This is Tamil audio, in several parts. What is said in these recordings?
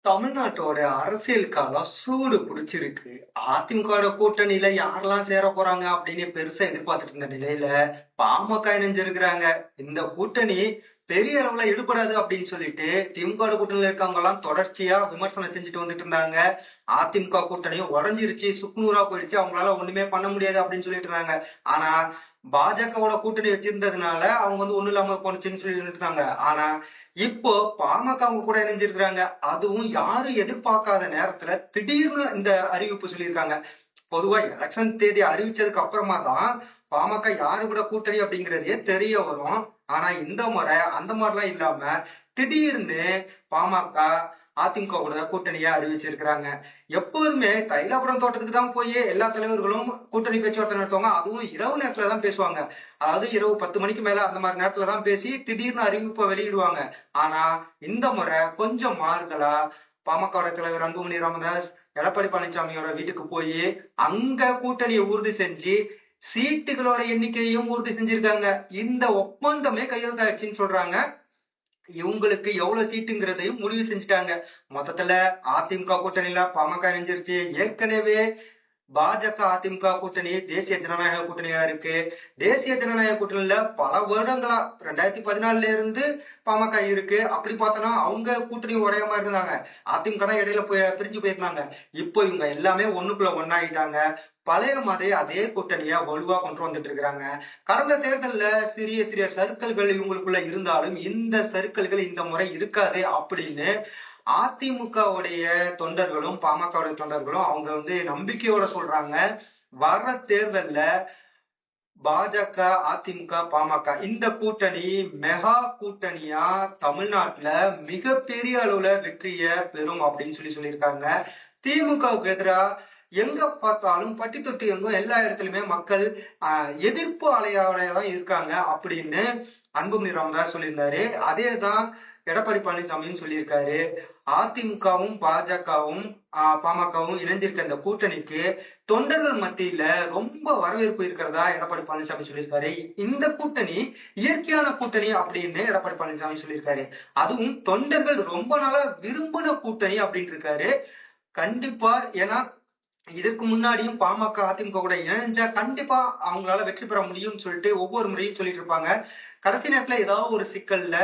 தமிழ்நாட்டோட அரசியல் காலம் சூடு பிடிச்சிருக்கு. அதிமுக கூட்டணியில யாரெல்லாம் சேர போறாங்க அப்படின்னு பெருசா எதிர்பார்த்துட்டு இருந்த நிலையில பாமக இணைஞ்சிருக்கிறாங்க. இந்த கூட்டணி பெரிய அளவுல எடுபடாது அப்படின்னு சொல்லிட்டு திமுக கூட்டணியில இருக்கவங்க எல்லாம் தொடர்ச்சியா விமர்சனம் செஞ்சுட்டு வந்துட்டு இருந்தாங்க. அதிமுக கூட்டணியும் உடஞ்சிருச்சு, சுக்குநூறா போயிடுச்சு, அவங்களால ஒண்ணுமே பண்ண முடியாது அப்படின்னு சொல்லிட்டு இருந்தாங்க. ஆனா பாஜகவோட கூட்டணி வச்சிருந்ததுனால அவங்க ஒண்ணும் இல்லாம போனுச்சுன்னு சொல்லிட்டு இருந்தாங்க. ஆனா இப்போ பாமக அவங்க கூட இணைஞ்சிருக்கிறாங்க. அதுவும் யாரும் எதிர்பார்க்காத நேரத்துல திடீர்னு இந்த அறிவிப்பு சொல்லியிருக்காங்க. பொதுவா எலெக்ஷன் தேதி அறிவிச்சதுக்கு அப்புறமா தான் பாமக யாரு கூட கூட்டணி அப்படிங்கறதே தெரிய வரும். ஆனா இந்த முறை அந்த மாதிரிலாம் இல்லாம திடீர்னு பாமக அதிமுக கூட கூட்டணியா அறிவிச்சிருக்கிறாங்க. எப்போதுமே தைலாபுரம் தோட்டத்துக்கு தான் போய் எல்லா தலைவர்களும் கூட்டணி பேச்சுவார்த்தை நடத்துவாங்க. அதுவும் இரவு நேரத்துல தான் பேசுவாங்க. அதாவது இரவு 10 மணிக்கு மேல அந்த மாதிரி நேரத்துல தான் பேசி திடீர்னு அறிவிப்பை வெளியிடுவாங்க. ஆனா இந்த முறை கொஞ்சம் மாறுதலா பாமக தலைவர் அன்புமணி ராமதாஸ் எடப்பாடி பழனிசாமியோட வீட்டுக்கு போய் அங்க கூட்டணியை உறுதி செஞ்சு சீட்டுகளோட எண்ணிக்கையையும் உறுதி செஞ்சிருக்காங்க. இந்த ஒப்பந்தமே கையெழுத்தாயிடுச்சுன்னு சொல்றாங்க. இவங்களுக்கு எவ்வளவு சீட்டுங்கிறதையும் முடிவு செஞ்சுட்டாங்க. மொத்தத்துல அதிமுக கூட்டணியில பாமக இணைஞ்சிருச்சு. ஏற்கனவே பாஜக அதிமுக கூட்டணி தேசிய ஜனநாயக கூட்டணியா இருக்கு. தேசிய ஜனநாயக கூட்டணியில பல வருடங்களா 2014 இருந்து பாமக இருக்கு. அப்படி பார்த்தோம்னா அவங்க கூட்டணி உடையாம இருந்தாங்க. அதிமுக தான் இடையில பிரிஞ்சு போயிருந்தாங்க. இப்போ இவங்க எல்லாமே ஒண்ணுக்குள்ள ஒன்னாயிட்டாங்க. பழைய மாதிரி அதே கூட்டணியா வலுவா கொண்டு வந்துட்டு இருக்கிறாங்க. கடந்த தேர்தல்ல சிறிய சிறிய சர்க்கிள்கள் இவங்களுக்குள்ள இருந்தாலும் இந்த சர்க்கிள்கள் இந்த முறை இருக்காது அப்படின்னு அதிமுகவுடைய தொண்டர்களும் பாமகவுடைய தொண்டர்களும் அவங்க நம்பிக்கையோட சொல்றாங்க. வர்ற தேர்தல்ல பாஜக அதிமுக பாமக இந்த கூட்டணி மெகா கூட்டணியா தமிழ்நாட்டுல மிகப்பெரிய அளவுல வெற்றிய பெறும் அப்படின்னு சொல்லியிருக்காங்க. திமுகவுக்கு எதிராக எங்க பார்த்தாலும் பட்டி தொட்டி எங்கும் எல்லா இடத்துலயுமே மக்கள் எதிர்ப்பு அலையோட தான் இருக்காங்க அப்படின்னு அன்புமணி ராமதாஸ் சொல்லியிருந்தாரு. அதேதான் எடப்பாடி பழனிசாமியும் சொல்லியிருக்காரு. அதிமுகவும் பாஜகவும் பாமகவும் இணைஞ்சிருக்க இந்த கூட்டணிக்கு தொண்டர்கள் மத்தியில ரொம்ப வரவேற்பு இருக்கிறதா எடப்பாடி பழனிசாமி சொல்லியிருக்காரு. இந்த கூட்டணி இயற்கையான கூட்டணி அப்படின்னு எடப்பாடி பழனிசாமி சொல்லியிருக்காரு. அதுவும் தொண்டர்கள் ரொம்ப நாளா விரும்பின கூட்டணி அப்படின்னு இருக்காரு. கண்டிப்பா, ஏன்னா இதுக்கு முன்னாடியும் பாமக அதிமுக கூட இணைஞ்சா கண்டிப்பா அவங்களால வெற்றி பெற முடியும்னு சொல்லிட்டு ஒவ்வொரு முறையும் சொல்லிட்டு இருப்பாங்க. கடைசி நேரத்துல ஏதாவது ஒரு சிக்கல்ல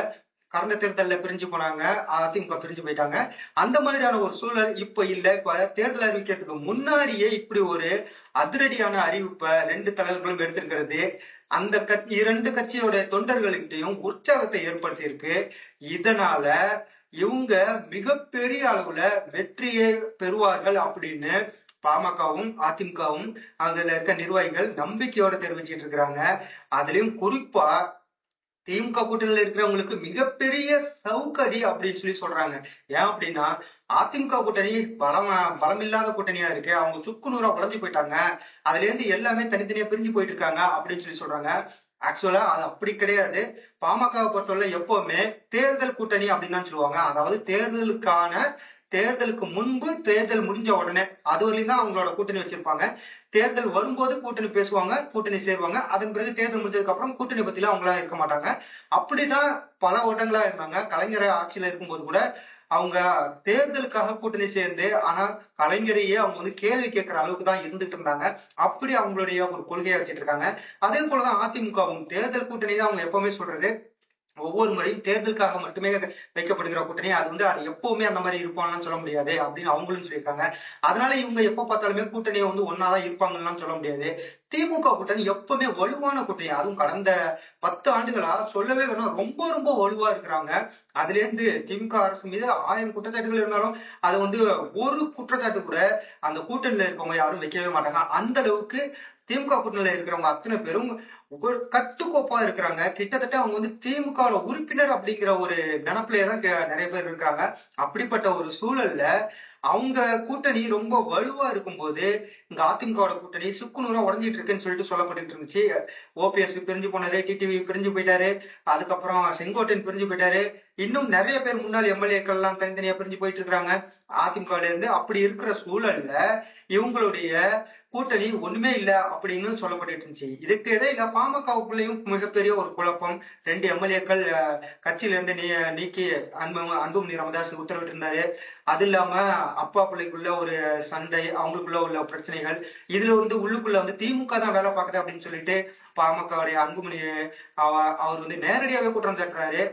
கடந்த தேர்தல்ல பிரிஞ்சு போனாங்க, அதிமுக பிரிஞ்சு போயிட்டாங்க. அந்த மாதிரியான ஒரு சூழல் இப்ப இல்ல. இப்ப தேர்தல் அறிவிக்கிறதுக்கு முன்னாடியே இப்படி ஒரு அதிரடியான அறிவிப்பை 2 தலைவர்களும் எடுத்திருக்கிறது அந்த இரண்டு கட்சியோட தொண்டர்களுக்கிட்டையும் உற்சாகத்தை ஏற்படுத்தி இருக்கு. இதனால இவங்க மிகப்பெரிய அளவுல வெற்றியை பெறுவார்கள் அப்படின்னு பாமகவும் அதிமுகவும் அதுல இருக்க நிர்வாகிகள் நம்பிக்கையோட தெரிவிச்சிட்டு இருக்கிறாங்க. அதுலயும் குறிப்பா திமுக கூட்டணியில இருக்கிறவங்களுக்கு மிகப்பெரிய சவுக்கடி அப்படின்னு சொல்றாங்க. ஏன் அப்படின்னா அதிமுக கூட்டணி பலம் இல்லாத கூட்டணியா இருக்கு. அவங்க சுக்குநூறா உடைஞ்சு போயிட்டாங்க. அதுல இருந்து எல்லாமே தனித்தனியா பிரிஞ்சு போயிட்டு இருக்காங்க அப்படின்னு சொல்றாங்க. ஆக்சுவலா அது அப்படி கிடையாது. பாமகவை பொறுத்தவரை எப்பவுமே தேர்தல் கூட்டணி அப்படின்னு தான் சொல்லுவாங்க. அதாவது தேர்தலுக்கு முன்பு தேர்தல் முடிஞ்ச உடனே அது வரையும் தான் அவங்களோட கூட்டணி வச்சிருப்பாங்க. தேர்தல் வரும்போது கூட்டணி பேசுவாங்க, கூட்டணி சேருவாங்க. அதன் பிறகு தேர்தல் முடிஞ்சதுக்கு அப்புறம் கூட்டணி பத்திலாம் அவங்களா இருக்க மாட்டாங்க. அப்படிதான் பல வருடங்களா இருந்தாங்க. கலைஞர் ஆட்சியில இருக்கும்போது கூட அவங்க தேர்தலுக்காக கூட்டணி சேர்ந்து ஆனா கலைஞரையே அவங்க கேள்வி கேட்கிற அளவுக்கு தான் இருந்துட்டு இருந்தாங்க. அப்படி அவங்களுடைய ஒரு கொள்கையை வச்சிட்டு இருக்காங்க. அதே போலதான் அதிமுகவும் தேர்தல் கூட்டணி தான் அவங்க எப்பவுமே சொல்றது. ஒவ்வொரு முறையும் தேர்தலுக்காக மட்டுமே வைக்கப்படுகிற கூட்டணி. அது எப்பவுமே அந்த மாதிரி இருப்பான்னு சொல்ல முடியாது அப்படின்னு அவங்களும் சொல்லியிருக்காங்க. அதனால இவங்க எப்ப பார்த்தாலுமே கூட்டணியை ஒன்னாதான் இருப்பாங்கன்னு சொல்ல முடியாது. திமுக கூட்டணி எப்பவுமே வலுவான கூட்டணி. அதுவும் கடந்த 10 ஆண்டுகளா சொல்லவே வேணும், ரொம்ப ரொம்ப வலுவா இருக்கிறாங்க. அதுல இருந்து திமுக அரசு மீது 1000 குற்றச்சாட்டுகள் இருந்தாலும் அது ஒரு குற்றச்சாட்டு கூட அந்த கூட்டணியில இருக்கவங்க யாரும் வைக்கவே மாட்டாங்க. அந்த அளவுக்கு திமுக கூட்டணியில இருக்கிறவங்க அத்தனை பேரும் ஒரு கட்டுக்கோப்பா இருக்கிறாங்க. கிட்டத்தட்ட அவங்க திமுக உறுப்பினர் அப்படிங்கிற ஒரு நினைப்பிலேதான் நிறைய பேர் இருக்கிறாங்க. அப்படிப்பட்ட ஒரு சூழல்ல அவங்க கூட்டணி ரொம்ப வலுவா இருக்கும்போது இங்க அதிமுக கூட்டணி சுக்குநூறா உடஞ்சிட்டு இருக்குன்னு சொல்லிட்டு சொல்லப்பட்டு இருந்துச்சு. ஓபிஎஸ் பிரிஞ்சு போனாரு, டிடிவி பிரிஞ்சு போயிட்டாரு, அதுக்கப்புறம் செங்கோட்டையன் பிரிஞ்சு போயிட்டாரு. இன்னும் நிறைய பேர் முன்னாள் எம்எல்ஏக்கள் எல்லாம் தனித்தனியா பிரிஞ்சு போயிட்டு இருக்காங்க அதிமுக இருந்து. அப்படி இருக்கிற சூழல்ல இவங்களுடைய கூட்டணி ஒண்ணுமே இல்ல அப்படின்னு சொல்லப்பட்டு இருந்துச்சு. இதுக்கு இடையில பாமகவுக்குள்ளேயும் மிகப்பெரிய ஒரு குழப்பம். 2 எம்எல்ஏக்கள் கட்சியில இருந்து நீக்கி அன்புமணி ராமதாஸ் உத்தரவிட்டிருந்தாரு. அது இல்லாம அப்பா பிள்ளைக்குள்ள ஒரு சண்டை, அவங்களுக்குள்ள உள்ள பிரச்சனைகள். இதுல உள்ளுக்குள்ள திமுக தான் வேலை பார்க்குது அப்படின்னு சொல்லிட்டு பாமகவுடைய அன்புமணி அவர் நேரடியாவே குற்றம் சாட்டுறாரு.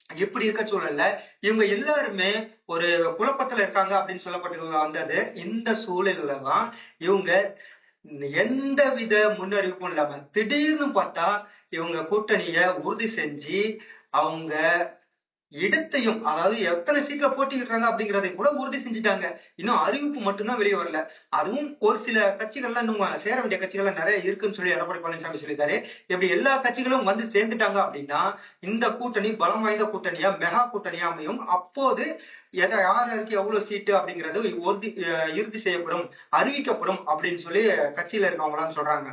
இப்படி இருக்க சூழல்ல இவங்க எல்லாருமே ஒரு குழப்பத்துல இருக்காங்க அப்படின்னு சொல்லப்பட்டு வந்தது. இந்த சூழல்ல தான் இவங்க எந்தவித முன்னறிவிப்பும் இல்லாம திடீர்னு பார்த்தா இவங்க கூட்டணிய உறுதி செஞ்சு அவங்க இடத்தையும், அதாவது எத்தனை சீட்ல போட்டியிடுறாங்க அப்படிங்கறதை கூட உறுதி செஞ்சுட்டாங்க. இன்னும் அறிவிப்பு மட்டும்தான் வெளியே வரல. அதுவும் ஒரு சில கட்சிகள்லாம் இன்னும் சேர வேண்டிய கட்சிகள்லாம் நிறைய இருக்குன்னு சொல்லி எடப்பாடி பழனிசாமி சொல்லியிருக்காரு. இப்படி எல்லா கட்சிகளும் வந்து சேர்ந்துட்டாங்க அப்படின்னா இந்த கூட்டணி பலம் வாய்ந்த கூட்டணியா, மெகா கூட்டணியா அமையும். அப்போது யாருக்கு எவ்வளவு சீட்டு அப்படிங்கிறது இறுதி செய்யப்படும், அறிவிக்கப்படும் அப்படின்னு சொல்லி கட்சியில இருக்கவங்க எல்லாம் சொல்றாங்க.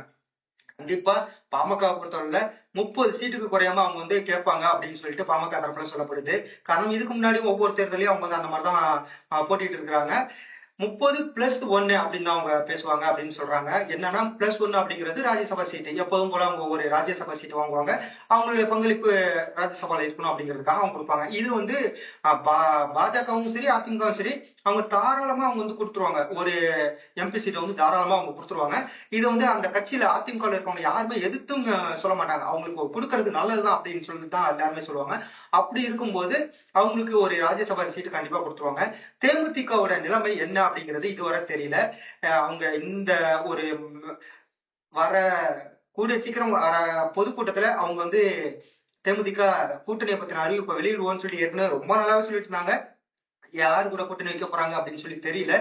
கண்டிப்பா பாமக பொறுத்தவரையில 30 சீட்டுக்கு குறையாம அவங்க கேட்பாங்க அப்படின்னு சொல்லிட்டு பாமக தரப்புல சொல்லப்படுது. காரணம் இதுக்கு முன்னாடி ஒவ்வொரு தேர்தலையும் அவங்க அந்த மாதிரிதான் போட்டிட்டு இருக்கிறாங்க. 30+1 அப்படின்னு அவங்க பேசுவாங்க அப்படின்னு சொல்றாங்க. என்னன்னா +1 அப்படிங்கிறது ராஜ்யசபா சீட்டு. எப்போதும் போல அவங்க ஒரு ராஜ்யசபா சீட்டு வாங்குவாங்க. அவங்களுடைய பங்களிப்பு ராஜ்யசபால இருக்கணும் அப்படிங்கிறதுக்காக அவங்க கொடுப்பாங்க. இது பாஜகவும் சரி, அதிமுகவும் சரி, அவங்க தாராளமா அவங்க கொடுத்துருவாங்க. ஒரு எம்பி சீட்டை தாராளமா அவங்க கொடுத்துருவாங்க. இது அந்த கட்சியில அதிமுக இருக்கவங்க யாருமே எதிர்த்தும் சொல்ல மாட்டாங்க. அவங்களுக்கு கொடுக்கறது நல்லதுதான் அப்படின்னு சொல்லிட்டு தான் எல்லாருமே சொல்லுவாங்க. அப்படி இருக்கும்போது அவங்களுக்கு ஒரு ராஜ்யசபா சீட்டு கண்டிப்பா கொடுத்துருவாங்க. தேமுதிகவோட நிலைமை என்ன அப்படிங்கிறது இதுவரை தெரியல. அவங்க இந்த ஒரு வர கூடிய சீக்கிரம் வர பொதுக்கூட்டத்துல அவங்க தேமுதிக கூட்டணியை பத்தின அறிவிப்பை வெளியிடுவோம்னு சொல்லி ஏற்கனவே ரொம்ப நல்லாவே சொல்லிட்டு இருந்தாங்க. யாரு கூட கூட்டணி வைக்க போறாங்க அப்படின்னு சொல்லி தெரியல.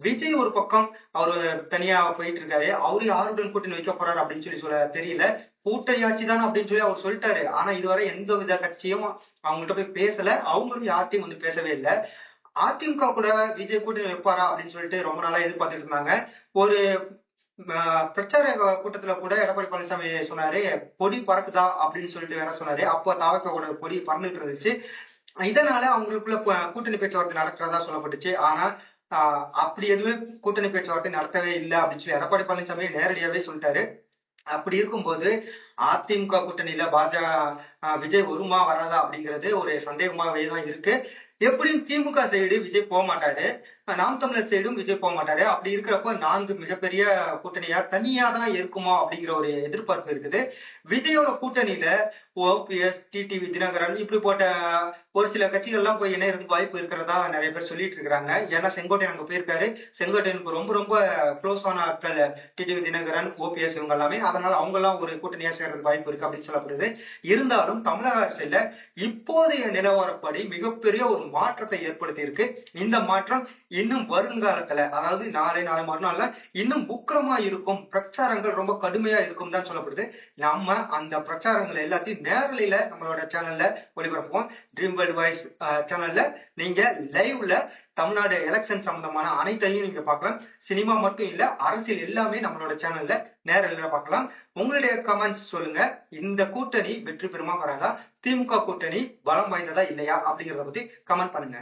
விஜய் ஒரு பக்கம் அவரு தனியா போயிட்டு இருக்காரு. அவரு யாருடன் கூட்டணி வைக்க போறாரு அப்படின்னு சொல்லி சொல்ல தெரியல. கூட்டணி ஆட்சி தான் அப்படின்னு சொல்லி அவர் சொல்லிட்டாரு. ஆனா இதுவரை எந்த வித கட்சியும் அவங்கள்ட்ட போய் பேசல. அவங்களும் யார்ட்டையும் பேசவே இல்லை. அதிமுக கூட விஜய் கூட்டணி வைப்பாரா அப்படின்னு சொல்லிட்டு ரொம்ப நாளா எதிர்பார்த்துட்டு இருந்தாங்க. ஒரு பிரச்சார கூட்டத்துல கூட எடப்பாடி பழனிசாமி சொன்னாரு, கொடி பறக்குதா அப்படின்னு சொல்லிட்டு வேற சொன்னாரு. அப்போ தாவக கூட கொடி பறந்துட்டு இருந்துச்சு. இதனால அவங்களுக்குள்ள கூட்டணி பேச்சுவார்த்தை நடக்கிறதா சொல்லப்பட்டுச்சு. ஆனா அப்படி எதுவுமே கூட்டணி பேச்சுவார்த்தை நடத்தவே இல்லை அப்படின்னு சொல்லி எடப்பாடி பழனிசாமி நேரடியாவே சொல்லிட்டாரு. அப்படி இருக்கும்போது அதிமுக கூட்டணியில விஜய் வருமா வராதா அப்படிங்கிறது ஒரு சந்தேகமாவே தான் இருக்கு. எப்படியும் திமுக சைடு விஜய் போக மாட்டாரு, நாம் தமிழர் சைடும் விஜய் போக மாட்டாரு. அப்படி இருக்கிறப்ப 4 மிகப்பெரிய கூட்டணியா தனியா தான் இருக்குமா அப்படிங்கிற ஒரு எதிர்பார்ப்பு இருக்குது. விஜயோட கூட்டணியில ஓபிஎஸ், டிடிவி தினகரன் இப்படி போட்ட ஒரு சில கட்சிகள்லாம் போய் இணையறதுக்கு வாய்ப்பு இருக்கிறதா நிறைய பேர் சொல்லிட்டு இருக்காங்க. ஏன்னா செங்கோட்டையன் அங்க போயிருக்காரு. செங்கோட்டையனுக்கு ரொம்ப ரொம்ப க்ளோஸான ஆட்கள் டிடிவி தினகரன், ஓபிஎஸ் இவங்க எல்லாமே. அதனால அவங்க எல்லாம் ஒரு கூட்டணியா சேர்றதுக்கு வாய்ப்பு இருக்கு அப்படின்னு சொல்லப்படுது. இருந்தாலும் தமிழக அரசியல இப்போதைய நிலவரப்படி மிகப்பெரிய ஒரு மாற்றத்தை ஏற்படுத்தி இருக்கு. இந்த மாற்றம் இன்னும் வருங்காலத்துல, அதாவது நாளை மறுநாள்ல இன்னும் உக்கிரமா இருக்கும். பிரச்சாரங்கள் ரொம்ப கடுமையா இருக்கும் தான் சொல்லப்படுது. நம்ம அந்த பிரச்சாரங்கள் எல்லாத்தையும் நேரலையில நம்மளோட சேனல்ல ஒளிபரப்புவோம். ட்ரீம் வேர்ல்ட் வாய்ஸ் சேனல்ல நீங்க லைவ்ல தமிழ்நாடு எலெக்ஷன் சம்பந்தமான அனைத்தையும் நீங்க பார்க்கலாம். சினிமா மட்டும் இல்ல, அரசியல் எல்லாமே நம்மளோட சேனல்ல நேரலையில பார்க்கலாம். உங்களுடைய கமெண்ட்ஸ் சொல்லுங்க. இந்த கூட்டணி வெற்றி பெறுமா வராதா, திமுக கூட்டணி பலம் வாய்ந்ததா இல்லையா அப்படிங்கறத பத்தி கமெண்ட் பண்ணுங்க.